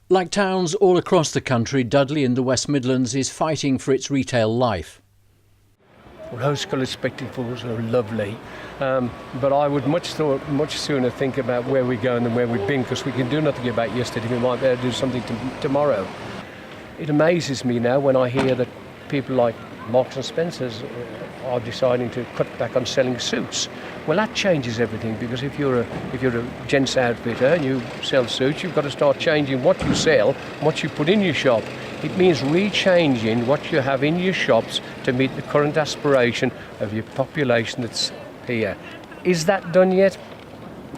Like towns all across the country, Dudley in the West Midlands is fighting for its retail life. Rose-coloured spectacles are lovely, but I would much sooner think about where we're going than where we've been, because we can do nothing about yesterday. We might be able to do something tomorrow. It amazes me now when I hear that people like Marks and Spencer's are deciding to cut back on selling suits. Well, that changes everything, because if you're a gents outfitter and you sell suits, you've got to start changing what you sell, what you put in your shop. It means rechanging what you have in your shops to meet the current aspiration of your population that's here. Is that done yet?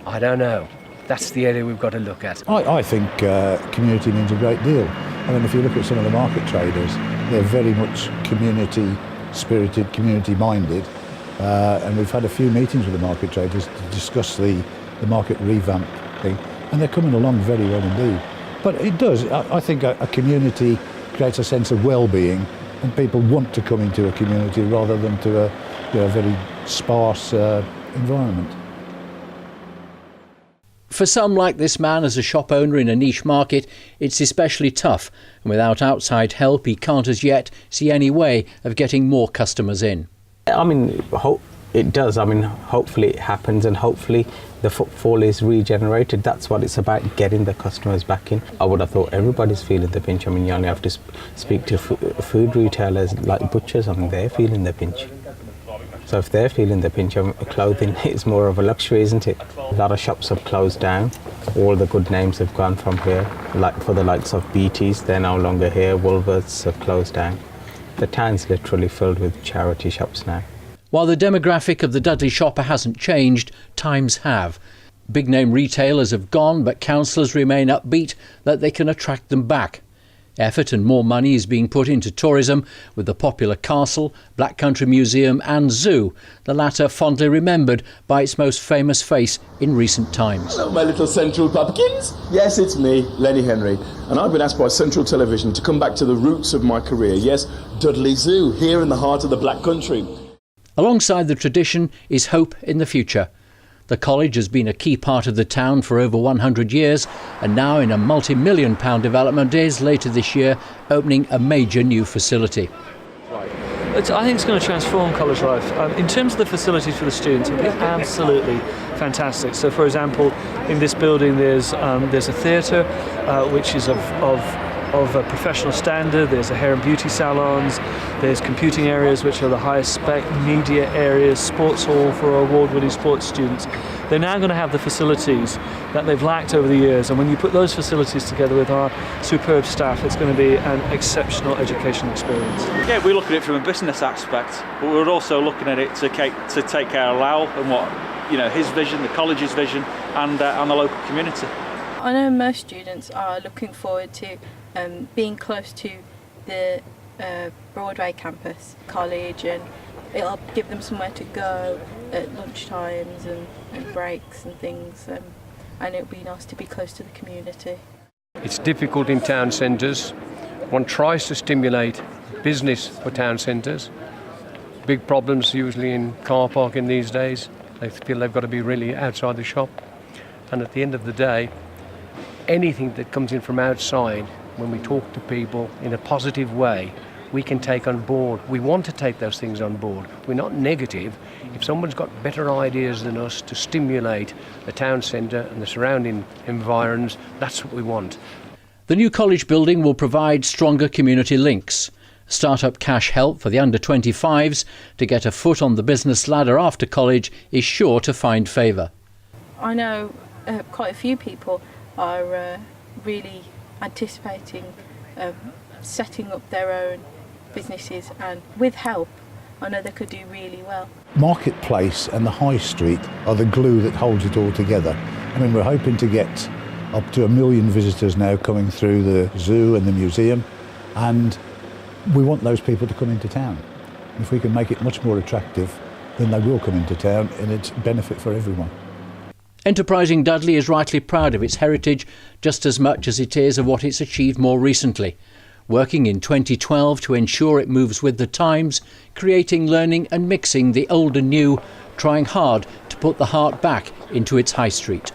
I don't know. That's the area we've got to look at. I think community means a great deal. I mean, if you look at some of the market traders, they're very much community-spirited, community-minded, and we've had a few meetings with the market traders to discuss the market revamp thing, and they're coming along very well indeed. But it does, I think a community creates a sense of well-being, and people want to come into a community rather than to a very sparse environment. For some, like this man, as a shop owner in a niche market, it's especially tough, and without outside help he can't as yet see any way of getting more customers in. I mean, it does. I mean, hopefully it happens, and hopefully the footfall is regenerated. That's what it's about, getting the customers back in. I would have thought everybody's feeling the pinch. I mean, you only have to speak to food retailers like butchers. I mean, they're feeling the pinch. So if they're feeling the pinch, clothing is more of a luxury, isn't it? A lot of shops have closed down. All the good names have gone from here. Like for the likes of BT's, they're no longer here. Woolworths have closed down. The town's literally filled with charity shops now. While the demographic of the Dudley shopper hasn't changed, times have. Big name retailers have gone, but councillors remain upbeat that they can attract them back. Effort and more money is being put into tourism, with the popular castle, Black Country Museum and zoo, the latter fondly remembered by its most famous face in recent times. Hello, my little Central pumpkins. Yes, it's me, Lenny Henry, and I've been asked by Central Television to come back to the roots of my career. Yes, Dudley Zoo, here in the heart of the Black Country. Alongside the tradition is hope in the future. The college has been a key part of the town for over 100 years, and now in a multi-million-pound development is, later this year, opening a major new facility. I think it's going to transform college life. In terms of the facilities for the students, it'll be absolutely fantastic. So, for example, in this building there's a theatre which is of a professional standard. There's a hair and beauty salons, there's computing areas which are the highest spec, media areas, sports hall for award-winning sports students. They're now going to have the facilities that they've lacked over the years, and when you put those facilities together with our superb staff, it's going to be an exceptional educational experience. Yeah, we look at it from a business aspect, but we're also looking at it to take care of Lowell and what, his vision, the college's vision, and the local community. I know most students are looking forward to being close to the Broadway campus college, and it'll give them somewhere to go at lunch times and breaks and things, and it'll be nice to be close to the community. It's difficult in town centres. One tries to stimulate business for town centres. Big problems usually in car parking these days. They feel they've got to be really outside the shop, and at the end of the day, anything that comes in from outside, when we talk to people in a positive way, we can take on board. We want to take those things on board. We're not negative. If someone's got better ideas than us to stimulate the town centre and the surrounding environs, that's what we want. The new college building will provide stronger community links. Start-up cash help for the under-25s to get a foot on the business ladder after college is sure to find favour. I know quite a few people are really anticipating setting up their own businesses, and with help I know they could do really well. Marketplace and the high street are the glue that holds it all together. I mean, we're hoping to get up to 1 million visitors now coming through the zoo and the museum, and we want those people to come into town. If we can make it much more attractive, then they will come into town, and it's a benefit for everyone. Enterprising Dudley is rightly proud of its heritage just as much as it is of what it's achieved more recently, working in 2012 to ensure it moves with the times, creating, learning and mixing the old and new, trying hard to put the heart back into its high street.